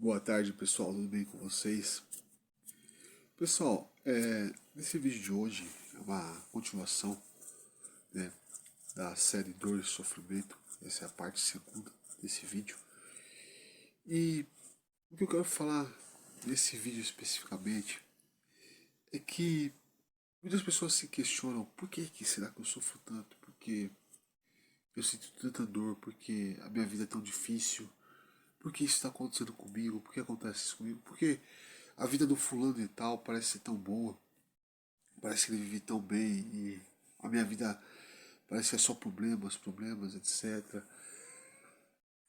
Boa tarde, pessoal, tudo bem com vocês? Pessoal, nesse vídeo de hoje é uma continuação, né, da série Dor e Sofrimento. Essa é a parte segunda desse vídeo. E o que eu quero falar nesse vídeo especificamente é que muitas pessoas se questionam por que será que eu sofro tanto? Por que eu sinto tanta dor? Por que a minha vida é tão difícil? Por que isso está acontecendo comigo? Por que acontece isso comigo? Porque a vida do fulano e tal parece ser tão boa, parece que ele vive tão bem e a minha vida parece que é só problemas, problemas, etc.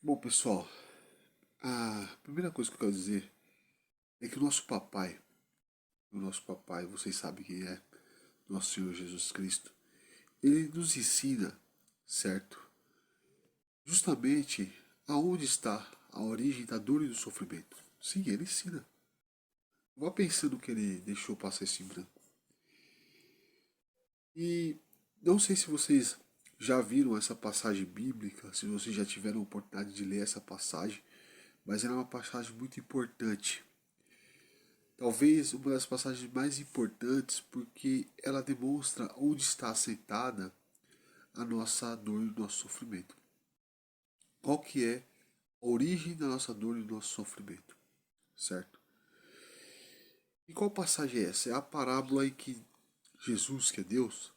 Bom, pessoal, a primeira coisa que eu quero dizer é que o nosso papai, vocês sabem quem é, nosso Senhor Jesus Cristo, ele nos ensina, certo? Justamente aonde está a origem da dor e do sofrimento. Sim, ele ensina. Vá pensando que ele deixou passar esse branco. E não sei se vocês já viram essa passagem bíblica, se vocês já tiveram a oportunidade de ler essa passagem, mas ela é uma passagem muito importante. Talvez uma das passagens mais importantes porque ela demonstra onde está assentada a nossa dor e o nosso sofrimento. Qual que é a origem da nossa dor e do nosso sofrimento, certo? E qual passagem é essa? É a parábola em que Jesus, que é Deus,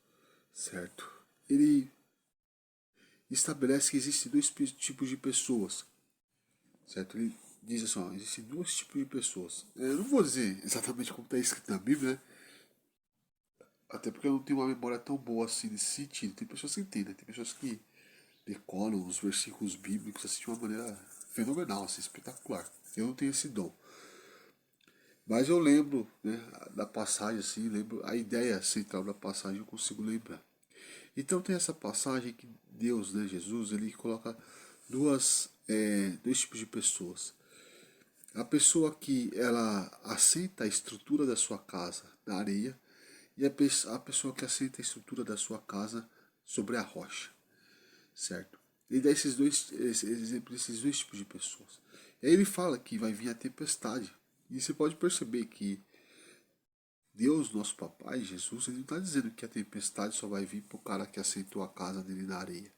certo? Ele estabelece que existem dois tipos de pessoas, certo? Ele diz assim, ó, existem dois tipos de pessoas. Eu não vou dizer exatamente como está escrito na Bíblia, né? Até porque eu não tenho uma memória tão boa assim nesse sentido. Tem pessoas que entendem, tem pessoas que decoram os versículos bíblicos assim, de uma maneira fenomenal, assim, espetacular. Eu não tenho esse dom. Mas eu lembro, né, da passagem, assim, lembro a ideia central da passagem, eu consigo lembrar. Então tem essa passagem que Deus, né, Jesus, ele coloca dois tipos de pessoas. A pessoa que ela aceita a estrutura da sua casa na areia e a pessoa que aceita a estrutura da sua casa sobre a rocha, certo? Ele dá esse exemplo desses dois tipos de pessoas. E aí ele fala que vai vir a tempestade. E você pode perceber que Deus, nosso papai, Jesus, ele não está dizendo que a tempestade só vai vir para o cara que aceitou a casa dele na areia.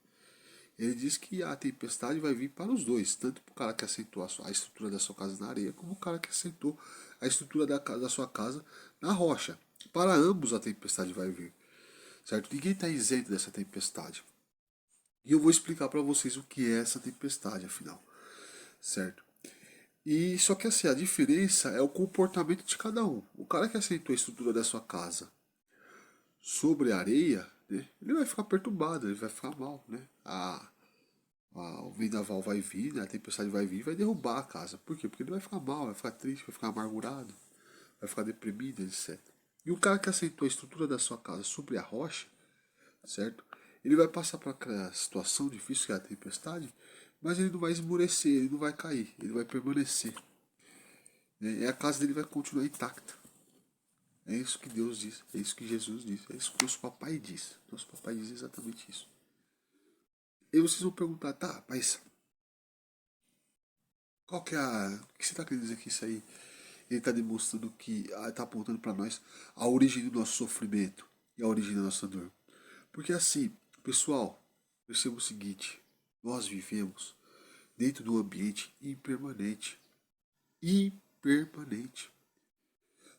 Ele diz que a tempestade vai vir para os dois, tanto para o cara que aceitou a estrutura da sua casa na areia, como o cara que aceitou a estrutura da sua casa na rocha. Para ambos a tempestade vai vir, certo? Ninguém está isento dessa tempestade. E eu vou explicar para vocês o que é essa tempestade, afinal, certo? E só que assim, a diferença é o comportamento de cada um. O cara que aceitou a estrutura da sua casa sobre a areia, né, ele vai ficar perturbado, ele vai ficar mal, né? O vendaval vai vir, né, a tempestade vai vir e vai derrubar a casa. Por quê? Porque ele vai ficar mal, vai ficar triste, vai ficar amargurado, vai ficar deprimido, etc. E o cara que aceitou a estrutura da sua casa sobre a rocha, certo? Ele vai passar por aquela situação difícil que é a tempestade, mas ele não vai esmorecer, ele não vai cair, ele vai permanecer. Né? E a casa dele vai continuar intacta. É isso que Deus diz, é isso que Jesus diz, é isso que nosso papai diz. Nosso papai diz exatamente isso. E vocês vão perguntar, tá, mas qual que é a. O que você está querendo dizer que isso aí? Ele está demonstrando que. Está apontando para nós a origem do nosso sofrimento e a origem da nossa dor. Porque assim, pessoal, perceba o seguinte: nós vivemos dentro de um ambiente impermanente. Impermanente.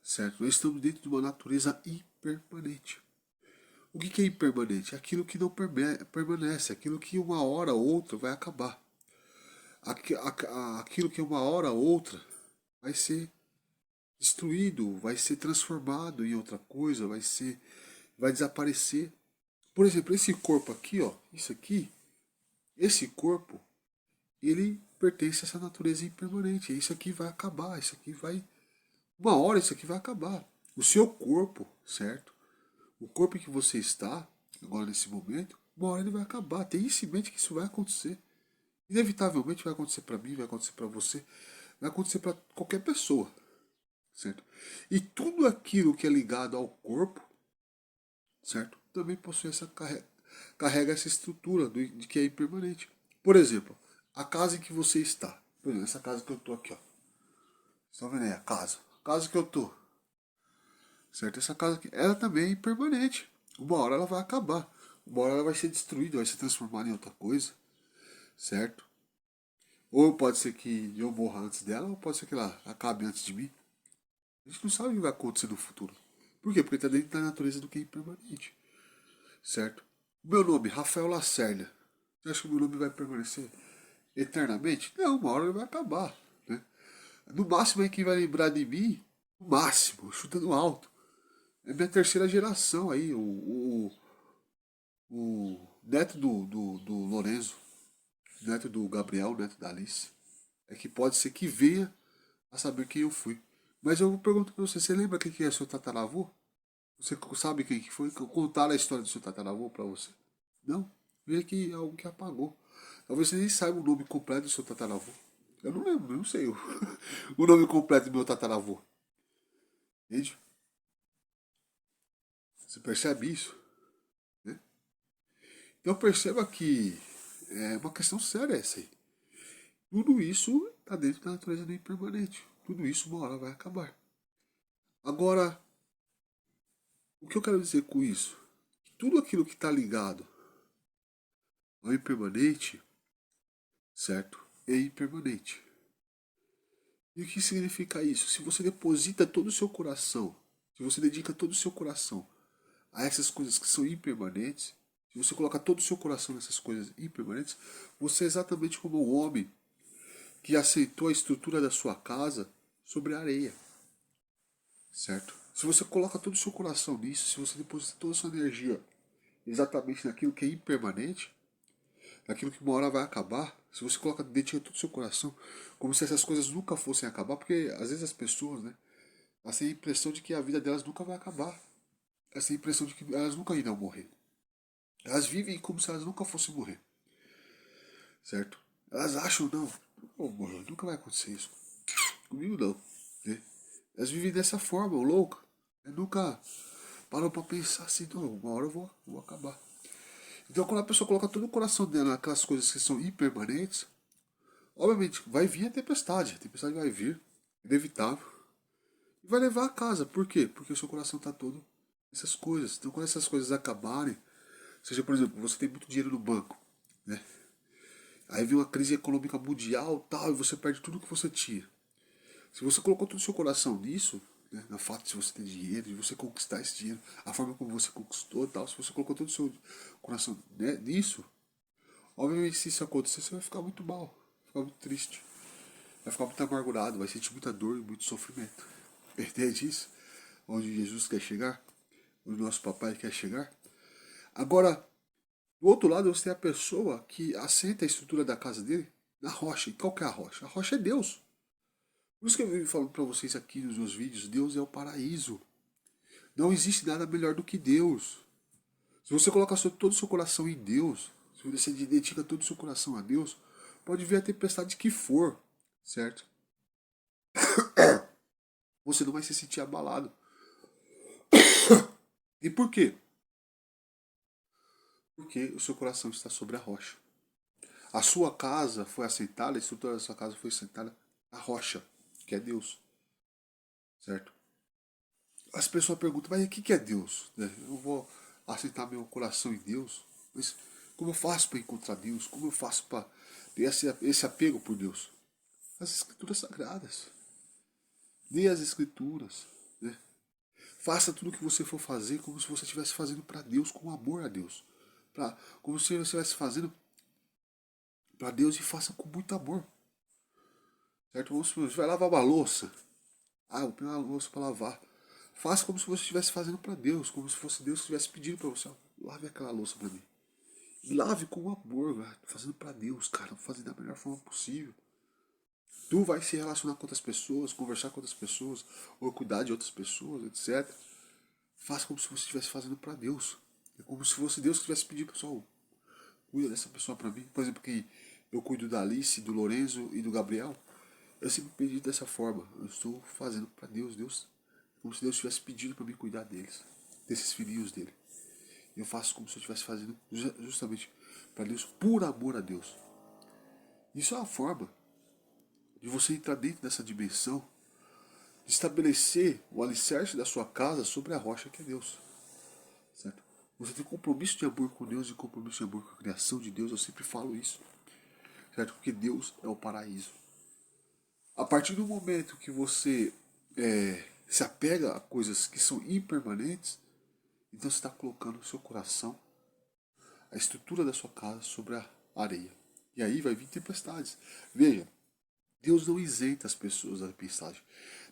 Certo? Nós estamos dentro de uma natureza impermanente. O que é impermanente? Aquilo que não permanece, aquilo que uma hora ou outra vai acabar. Aquilo que uma hora ou outra vai ser destruído, vai ser transformado em outra coisa, vai desaparecer. Por exemplo, esse corpo aqui, ó, isso aqui, esse corpo, ele pertence a essa natureza impermanente. Isso aqui vai acabar, isso aqui vai, uma hora isso aqui vai acabar. O seu corpo, certo? O corpo em que você está, agora nesse momento, uma hora ele vai acabar. Tem isso em mente que isso vai acontecer. Inevitavelmente vai acontecer para mim, vai acontecer para você, vai acontecer para qualquer pessoa, certo? E tudo aquilo que é ligado ao corpo, certo? Também possui carrega essa estrutura de que é impermanente. Por exemplo, a casa em que você está. Por exemplo, essa casa que eu estou aqui, ó. estão vendo aí a casa? A casa que eu tô. Certo? Essa casa aqui, ela também é impermanente. Uma hora ela vai acabar. Uma hora ela vai ser destruída, vai ser transformada em outra coisa. Certo? Ou pode ser que eu morra antes dela, ou pode ser que ela acabe antes de mim. A gente não sabe o que vai acontecer no futuro. Por quê? Porque está dentro da natureza do que é impermanente. Certo? O meu nome, Rafael Lacerda. Você acha que o meu nome vai permanecer eternamente? Não, uma hora ele vai acabar. Né? No máximo aí quem vai lembrar de mim, no máximo, chutando alto. É minha terceira geração aí, o neto do Lorenzo, neto do Gabriel, neto da Alice. É que pode ser que venha a saber quem eu fui. Mas eu pergunto pra você, você lembra quem que é seu tataravô? Você sabe quem que foi? Contaram a história do seu tataravô pra você? Não. Veja que é algo que apagou. Talvez você nem saiba o nome completo do seu tataravô. Eu não lembro, eu não sei o nome completo do meu tataravô. Entende? Você percebe isso? Né? Então perceba que é uma questão séria essa aí. Tudo isso está dentro da natureza do impermanente. Tudo isso uma hora vai acabar. Agora, o que eu quero dizer com isso? Tudo aquilo que está ligado ao impermanente, certo? É impermanente. E o que significa isso? Se você deposita todo o seu coração, se você dedica todo o seu coração a essas coisas que são impermanentes, se você coloca todo o seu coração nessas coisas impermanentes, você é exatamente como o homem que aceitou a estrutura da sua casa sobre a areia, certo? Se você coloca todo o seu coração nisso, se você deposita toda a sua energia exatamente naquilo que é impermanente, naquilo que uma hora vai acabar, se você coloca dedica todo o seu coração, como se essas coisas nunca fossem acabar, porque às vezes as pessoas, né, elas têm a impressão de que a vida delas nunca vai acabar. Elas têm a impressão de que elas nunca irão morrer. Elas vivem como se elas nunca fossem morrer, certo? Elas acham, não, oh, morrer, nunca vai acontecer isso. Comigo não, né? Elas vivem dessa forma, louca. Nunca param pra pensar assim, não, uma hora eu vou acabar. Então quando a pessoa coloca todo o coração dela naquelas coisas que são impermanentes, obviamente vai vir a tempestade vai vir, inevitável, e vai levar a casa. Por quê? Porque o seu coração está todo nessas coisas. Então quando essas coisas acabarem, seja, por exemplo, você tem muito dinheiro no banco, né? Aí vem uma crise econômica mundial tal, e você perde tudo que você tinha. Se você colocou todo o seu coração nisso, né, no fato de você ter dinheiro, de você conquistar esse dinheiro, a forma como você conquistou tal, se você colocou todo o seu coração, né, nisso, obviamente se isso acontecer, você vai ficar muito mal, vai ficar muito triste, vai ficar muito amargurado, vai sentir muita dor e muito sofrimento. Entende isso? Onde Jesus quer chegar, onde o nosso papai quer chegar. Agora, do outro lado, você tem a pessoa que aceita a estrutura da casa dele na rocha. E qual que é a rocha? A rocha é Deus. Por isso que eu venho falando para vocês aqui nos meus vídeos, Deus é o paraíso. Não existe nada melhor do que Deus. Se você coloca todo o seu coração em Deus, se você dedica todo o seu coração a Deus, pode vir a tempestade que for, certo? Você não vai se sentir abalado. E por quê? Porque o seu coração está sobre a rocha. A sua casa foi assentada, a estrutura da sua casa foi assentada na rocha, que é Deus, certo? As pessoas perguntam, mas o que é Deus? Né? Eu vou assentar meu coração em Deus, mas como eu faço para encontrar Deus? Como eu faço para ter esse apego por Deus? As escrituras sagradas. Leia as escrituras. Né? Faça tudo o que você for fazer como se você estivesse fazendo para Deus, com amor a Deus. Como se você estivesse fazendo para Deus e faça com muito amor. Certo? Vamos supor, você vai lavar uma louça. Ah, eu tenho uma louça para lavar. Faça como se você estivesse fazendo para Deus, como se fosse Deus que estivesse pedindo para você. Ó, lave aquela louça para mim. E lave com amor, velho. Fazendo para Deus, cara. Fazendo da melhor forma possível. Tu vai se relacionar com outras pessoas, conversar com outras pessoas, ou cuidar de outras pessoas, etc. Faça como se você estivesse fazendo para Deus. É como se fosse Deus que estivesse pedindo, pessoal, cuida dessa pessoa para mim. Por exemplo, que eu cuido da Alice, do Lorenzo e do Gabriel. Eu sempre pedi dessa forma. Eu estou fazendo para Deus, Deus, como se Deus estivesse pedindo para mim cuidar deles, desses filhinhos dele. Eu faço como se eu estivesse fazendo justamente para Deus, por amor a Deus. Isso é uma forma de você entrar dentro dessa dimensão de estabelecer o alicerce da sua casa sobre a rocha que é Deus. Certo? Você tem compromisso de amor com Deus e compromisso de amor com a criação de Deus, eu sempre falo isso. Certo? Porque Deus é o paraíso. A partir do momento que você se apega a coisas que são impermanentes, então você está colocando o seu coração, a estrutura da sua casa sobre a areia. E aí vai vir tempestades. Veja, Deus não isenta as pessoas da tempestade.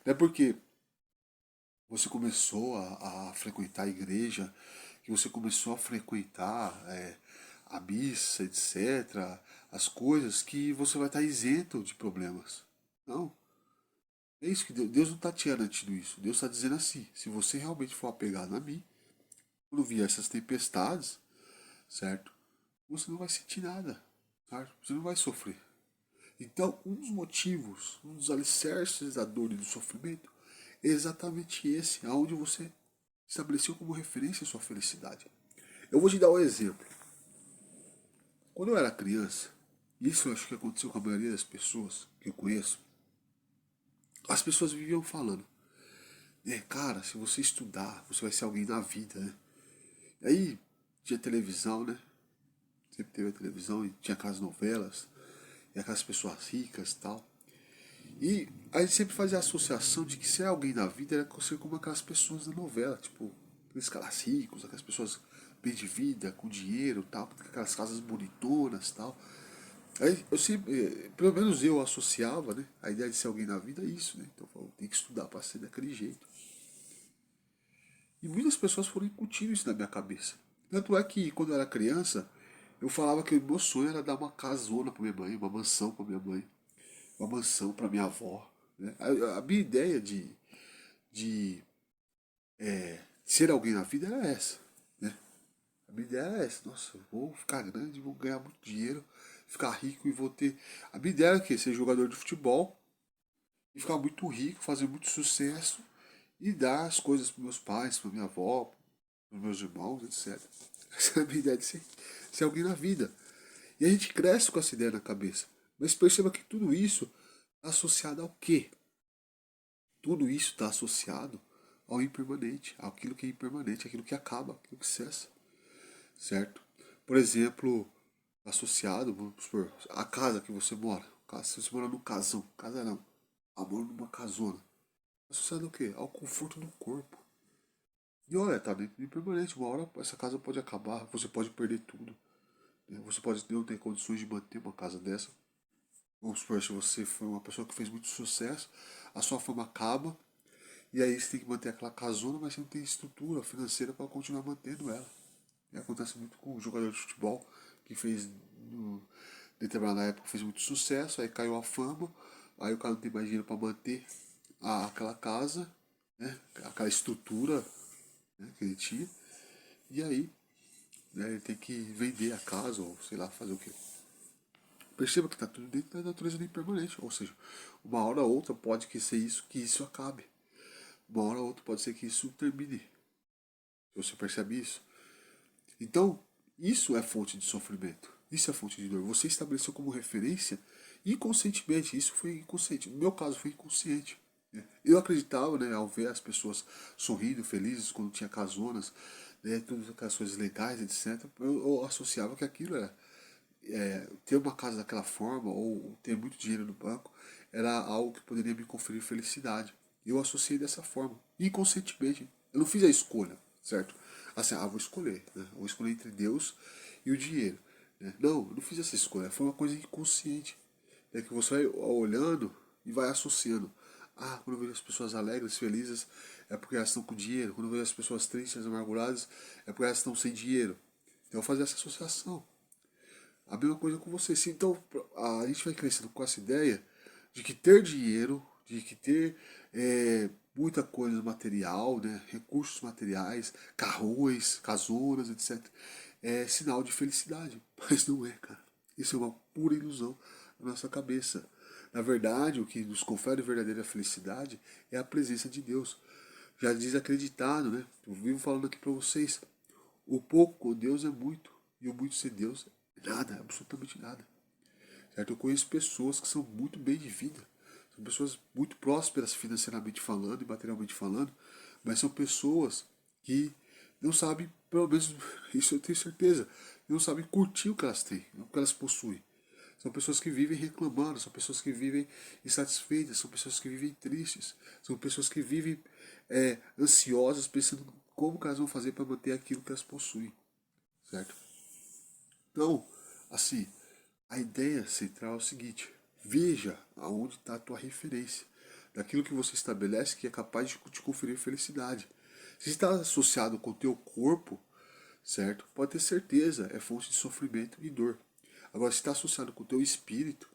Não é porque você começou a frequentar a igreja, que você começou a frequentar a missa, etc., as coisas, que você vai estar isento de problemas. Não. É isso que Deus não está te garantindo isso. Deus está dizendo assim: se você realmente for apegado a mim, quando vier essas tempestades, certo? Você não vai sentir nada, certo? Você não vai sofrer. Então, um dos motivos, um dos alicerces da dor e do sofrimento é exatamente esse, aonde você estabeleceu como referência a sua felicidade. Eu vou te dar um exemplo. Quando eu era criança, isso eu acho que aconteceu com a maioria das pessoas que eu conheço, as pessoas viviam falando, cara, se você estudar, você vai ser alguém na vida, né? E aí, tinha televisão, né? Sempre teve a televisão e tinha aquelas novelas, e aquelas pessoas ricas e tal. E a gente sempre fazia a associação de que ser alguém na vida era ser como aquelas pessoas da novela, tipo, aqueles caras ricos, aquelas pessoas bem de vida, com dinheiro e tal, aquelas casas bonitonas e tal. Aí eu sempre, pelo menos eu associava, né, a ideia de ser alguém na vida a isso, né? Então eu tenho que estudar para ser daquele jeito. E muitas pessoas foram incutindo isso na minha cabeça. Tanto é que quando eu era criança, eu falava que o meu sonho era dar uma casona para minha mãe, uma mansão para minha mãe, uma mansão para minha avó. Né? A minha ideia de ser alguém na vida era essa. Né? A minha ideia era essa. Nossa, eu vou ficar grande, vou ganhar muito dinheiro, ficar rico e vou ter. A minha ideia era o quê? Ser jogador de futebol e ficar muito rico, fazer muito sucesso e dar as coisas para meus pais, para minha avó, para meus irmãos, etc. Essa é a minha ideia de ser alguém na vida. E a gente cresce com essa ideia na cabeça. Mas perceba que tudo isso está associado ao quê? Tudo isso está associado ao impermanente, àquilo que é impermanente, àquilo que acaba, àquilo que cessa, certo? Por exemplo, associado, vamos supor, a casa que você mora. Se você mora num casão, casa não, mora numa casona. Associado ao quê? Ao conforto do corpo. E olha, tá dentro do impermanente. Uma hora essa casa pode acabar, você pode perder tudo. Né? Você pode não ter condições de manter uma casa dessa. Vamos supor, se você foi uma pessoa que fez muito sucesso, a sua fama acaba, e aí você tem que manter aquela casona, mas você não tem estrutura financeira para continuar mantendo ela. E acontece muito com o jogador de futebol, que fez, no determinada época, fez muito sucesso, aí caiu a fama, aí o cara não tem mais dinheiro para manter aquela casa, né, aquela estrutura, né, que ele tinha, e aí, né, ele tem que vender a casa, ou sei lá, fazer o quê. Perceba que está tudo dentro da natureza do impermanente, ou seja, uma hora ou outra pode que isso acabe. Uma hora ou outra pode ser que isso termine. Você percebe isso? Então, isso é fonte de sofrimento. Isso é fonte de dor. Você estabeleceu como referência inconscientemente. Isso foi inconsciente. No meu caso, foi inconsciente. Né? Eu acreditava, né, ao ver as pessoas sorrindo, felizes, quando tinha casonas, né, todas aquelas coisas legais, etc. Eu associava que aquilo era ter uma casa daquela forma ou ter muito dinheiro no banco era algo que poderia me conferir felicidade. Eu associei dessa forma, inconscientemente. Eu não fiz a escolha, certo? Assim, vou escolher, né? Vou escolher entre Deus e o dinheiro. Né? Não, eu não fiz essa escolha, foi uma coisa inconsciente. É que você vai olhando e vai associando. Quando eu vejo as pessoas alegres, felizes, é porque elas estão com dinheiro. Quando eu vejo as pessoas tristes, amarguradas, é porque elas estão sem dinheiro. Então eu fazia essa associação. A mesma coisa com você. Então a gente vai crescendo com essa ideia de que ter dinheiro, de que ter muita coisa material, né, recursos materiais, carrões, casonas, etc., é sinal de felicidade. Mas não é, cara. Isso é uma pura ilusão na nossa cabeça. Na verdade, o que nos confere verdadeira felicidade é a presença de Deus. Já diz acreditado, né? Eu vivo falando aqui para vocês. O pouco com Deus é muito, e o muito sem Deus é nada, absolutamente nada. Certo? Eu conheço pessoas que são muito bem de vida, São pessoas muito prósperas financeiramente falando e materialmente falando, mas são pessoas que não sabem, pelo menos isso eu tenho certeza, não sabem curtir o que elas têm, o que elas possuem. São pessoas que vivem reclamando, são pessoas que vivem insatisfeitas, são pessoas que vivem tristes, são pessoas que vivem ansiosas, pensando como que elas vão fazer para manter aquilo que elas possuem, certo? Então, assim, a ideia central é o seguinte: veja aonde está a tua referência, daquilo que você estabelece que é capaz de te conferir felicidade. Se está associado com o teu corpo, certo? Pode ter certeza, é fonte de sofrimento e dor. Agora, se está associado com o teu espírito,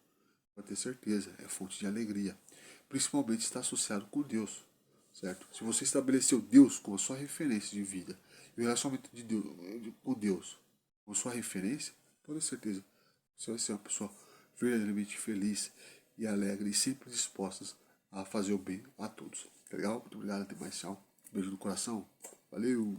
pode ter certeza, é fonte de alegria. Principalmente se está associado com Deus, certo? Se você estabeleceu Deus como a sua referência de vida, e o relacionamento de Deus, com Deus como sua referência, pode ter certeza, você vai ser uma pessoa verdadeiramente feliz e alegre e sempre disposta a fazer o bem a todos. Tá legal? Muito obrigado, até mais, tchau. Beijo no coração. Valeu!